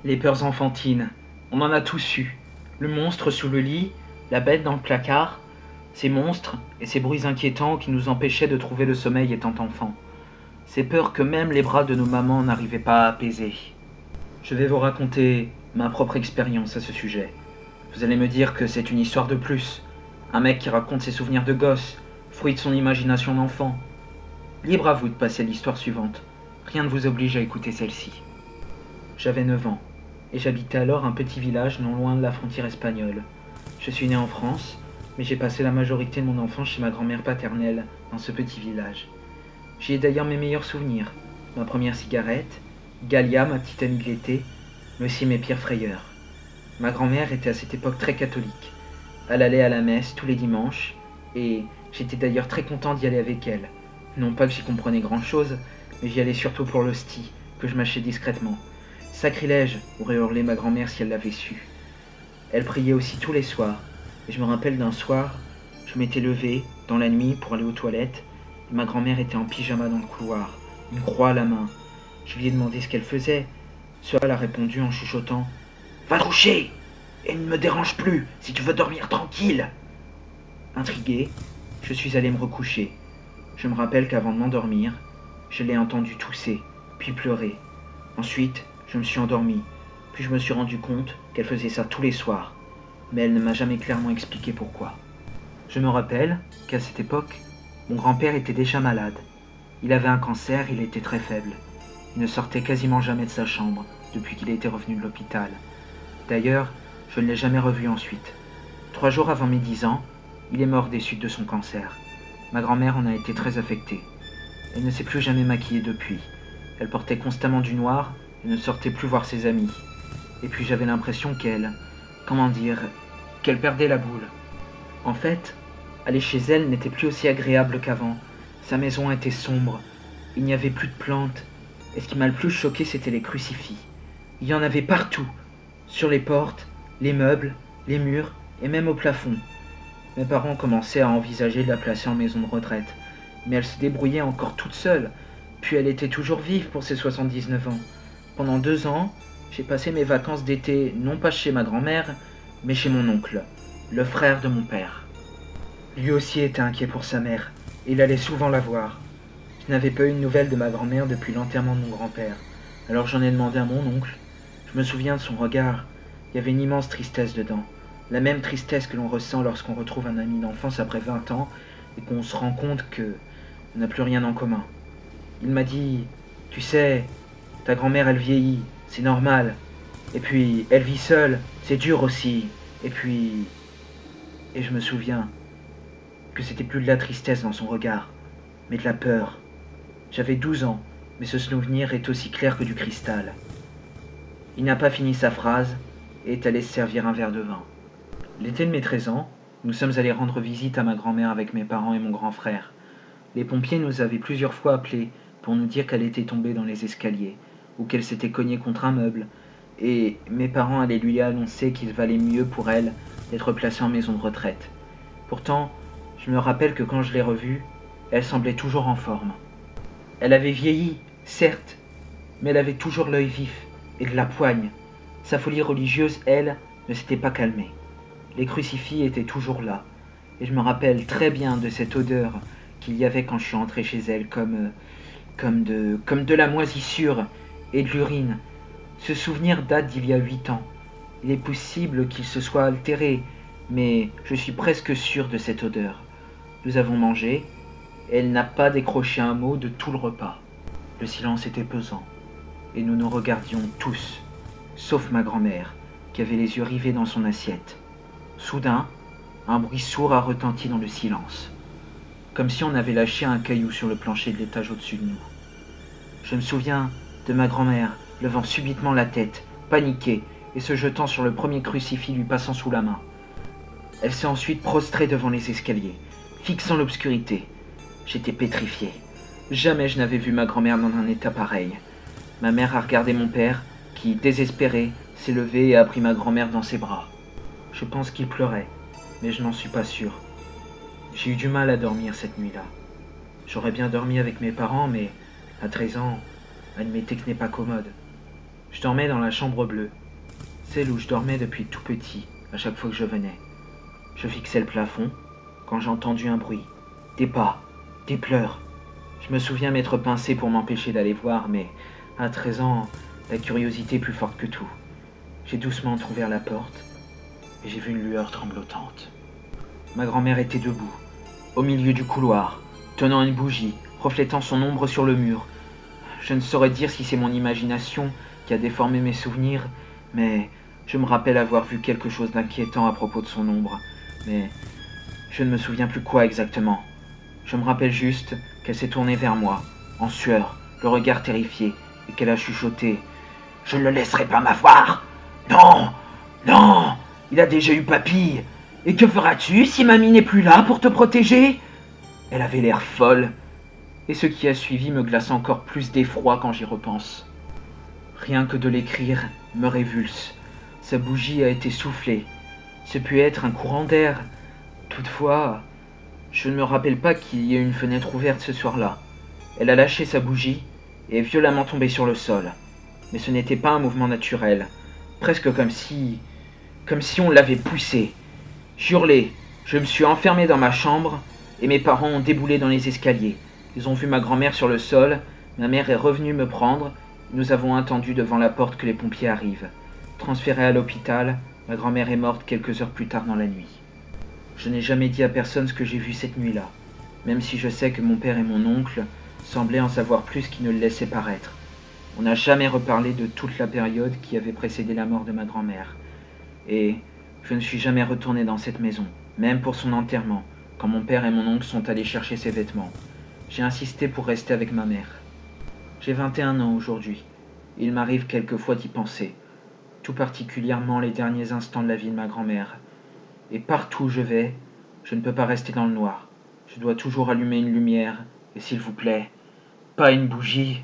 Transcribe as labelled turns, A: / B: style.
A: Les peurs enfantines, on en a tous eu. Le monstre sous le lit, la bête dans le placard, ces monstres et ces bruits inquiétants qui nous empêchaient de trouver le sommeil étant enfant. Ces peurs que même les bras de nos mamans n'arrivaient pas à apaiser. Je vais vous raconter ma propre expérience à ce sujet. Vous allez me dire que c'est une histoire de plus. Un mec qui raconte ses souvenirs de gosse, fruit de son imagination d'enfant. Libre à vous de passer à l'histoire suivante. Rien ne vous oblige à écouter celle-ci. J'avais 9 ans, et j'habitais alors un petit village non loin de la frontière espagnole. Je suis né en France, mais j'ai passé la majorité de mon enfance chez ma grand-mère paternelle, dans ce petit village. J'y ai d'ailleurs mes meilleurs souvenirs. Ma première cigarette, Galia, ma petite amie de l'été, mais aussi mes pires frayeurs. Ma grand-mère était à cette époque très catholique. Elle allait à la messe tous les dimanches, et j'étais d'ailleurs très content d'y aller avec elle. Non pas que j'y comprenais grand-chose, mais j'y allais surtout pour l'hostie, que je mâchais discrètement. Sacrilège, aurait hurlé ma grand-mère si elle l'avait su. Elle priait aussi tous les soirs, et je me rappelle d'un soir, je m'étais levé, dans la nuit, pour aller aux toilettes, et ma grand-mère était en pyjama dans le couloir, une croix à la main. Je lui ai demandé ce qu'elle faisait. Soit elle a répondu en chuchotant « Va te coucher et ne me dérange plus si tu veux dormir tranquille !» Intrigué, je suis allé me recoucher. Je me rappelle qu'avant de m'endormir, je l'ai entendu tousser, puis pleurer. Ensuite, je me suis endormi, puis je me suis rendu compte qu'elle faisait ça tous les soirs, mais elle ne m'a jamais clairement expliqué pourquoi. Je me rappelle qu'à cette époque, mon grand-père était déjà malade. Il avait un cancer, il était très faible. Il ne sortait quasiment jamais de sa chambre depuis qu'il était revenu de l'hôpital. D'ailleurs, je ne l'ai jamais revu ensuite. 3 jours avant mes 10 ans, il est mort des suites de son cancer. Ma grand-mère en a été très affectée. Elle ne s'est plus jamais maquillée depuis. Elle portait constamment du noir et ne sortait plus voir ses amis. Et puis j'avais l'impression qu'elle perdait la boule. En fait, aller chez elle n'était plus aussi agréable qu'avant. Sa maison était sombre, il n'y avait plus de plantes, et ce qui m'a le plus choqué, c'était les crucifix. Il y en avait partout, sur les portes, les meubles, les murs, et même au plafond. Mes parents commençaient à envisager de la placer en maison de retraite, mais elle se débrouillait encore toute seule, puis elle était toujours vive pour ses 79 ans. Pendant 2 ans, j'ai passé mes vacances d'été non pas chez ma grand-mère, mais chez mon oncle, le frère de mon père. Lui aussi était inquiet pour sa mère, et il allait souvent la voir. Je n'avais pas eu de nouvelles de ma grand-mère depuis l'enterrement de mon grand-père, alors j'en ai demandé à mon oncle. Je me souviens de son regard, il y avait une immense tristesse dedans, la même tristesse que l'on ressent lorsqu'on retrouve un ami d'enfance après 20 ans et qu'on se rend compte qu'on n'a plus rien en commun. Il m'a dit « Tu sais, ta grand-mère elle vieillit, c'est normal. Et puis elle vit seule, c'est dur aussi. Et puis... » Et je me souviens que c'était plus de la tristesse dans son regard, mais de la peur. J'avais 12 ans, mais ce souvenir est aussi clair que du cristal. Il n'a pas fini sa phrase et est allé se servir un verre de vin. L'été de mes 13 ans, nous sommes allés rendre visite à ma grand-mère avec mes parents et mon grand frère. Les pompiers nous avaient plusieurs fois appelés pour nous dire qu'elle était tombée dans les escaliers ou qu'elle s'était cognée contre un meuble, et mes parents allaient lui annoncer qu'il valait mieux pour elle d'être placée en maison de retraite. Pourtant, je me rappelle que quand je l'ai revue, elle semblait toujours en forme. Elle avait vieilli, certes, mais elle avait toujours l'œil vif et de la poigne. Sa folie religieuse, elle, ne s'était pas calmée. Les crucifix étaient toujours là, et je me rappelle très bien de cette odeur qu'il y avait quand je suis entré chez elle, comme de la moisissure et de l'urine. Ce souvenir date d'il y a 8 ans. Il est possible qu'il se soit altéré, mais je suis presque sûr de cette odeur. Nous avons mangé, et elle n'a pas décroché un mot de tout le repas. Le silence était pesant, et nous nous regardions tous, sauf ma grand-mère, qui avait les yeux rivés dans son assiette. Soudain, un bruit sourd a retenti dans le silence, comme si on avait lâché un caillou sur le plancher de l'étage au-dessus de nous. Je me souviens de ma grand-mère levant subitement la tête, paniquée, et se jetant sur le premier crucifix lui passant sous la main. Elle s'est ensuite prostrée devant les escaliers, fixant l'obscurité. J'étais pétrifié. Jamais je n'avais vu ma grand-mère dans un état pareil. Ma mère a regardé mon père, qui, désespéré, s'est levé et a pris ma grand-mère dans ses bras. Je pense qu'il pleurait, mais je n'en suis pas sûr. J'ai eu du mal à dormir cette nuit-là. J'aurais bien dormi avec mes parents, mais à 13 ans, admettez que ce n'est pas commode. Je dormais dans la chambre bleue, celle où je dormais depuis tout petit, à chaque fois que je venais. Je fixais le plafond quand j'ai entendu un bruit, des pas, des pleurs. Je me souviens m'être pincé pour m'empêcher d'aller voir, mais à 13 ans, la curiosité est plus forte que tout. J'ai doucement entrouvert la porte et j'ai vu une lueur tremblotante. Ma grand-mère était debout, au milieu du couloir, tenant une bougie, reflétant son ombre sur le mur. Je ne saurais dire si c'est mon imagination qui a déformé mes souvenirs, mais je me rappelle avoir vu quelque chose d'inquiétant à propos de son ombre. Mais je ne me souviens plus quoi exactement. Je me rappelle juste qu'elle s'est tournée vers moi, en sueur, le regard terrifié, et qu'elle a chuchoté. Je ne le laisserai pas m'avoir. Non, non, il a déjà eu papy. Et que feras-tu si mamie n'est plus là pour te protéger? Elle avait l'air folle, et ce qui a suivi me glace encore plus d'effroi quand j'y repense. Rien que de l'écrire me révulse. Sa bougie a été soufflée. Ce peut être un courant d'air. Toutefois, je ne me rappelle pas qu'il y ait une fenêtre ouverte ce soir-là. Elle a lâché sa bougie et est violemment tombée sur le sol. Mais ce n'était pas un mouvement naturel, presque comme si on l'avait poussée. J'hurlais, je me suis enfermé dans ma chambre et mes parents ont déboulé dans les escaliers. Ils ont vu ma grand-mère sur le sol, ma mère est revenue me prendre, et nous avons attendu devant la porte que les pompiers arrivent. Transférée à l'hôpital, ma grand-mère est morte quelques heures plus tard dans la nuit. Je n'ai jamais dit à personne ce que j'ai vu cette nuit-là, même si je sais que mon père et mon oncle semblaient en savoir plus qu'ils ne le laissaient paraître. On n'a jamais reparlé de toute la période qui avait précédé la mort de ma grand-mère. Et je ne suis jamais retourné dans cette maison, même pour son enterrement, quand mon père et mon oncle sont allés chercher ses vêtements. J'ai insisté pour rester avec ma mère. J'ai 21 ans aujourd'hui. Il m'arrive quelquefois d'y penser, tout particulièrement les derniers instants de la vie de ma grand-mère. Et partout où je vais, je ne peux pas rester dans le noir. Je dois toujours allumer une lumière, et s'il vous plaît, pas une bougie.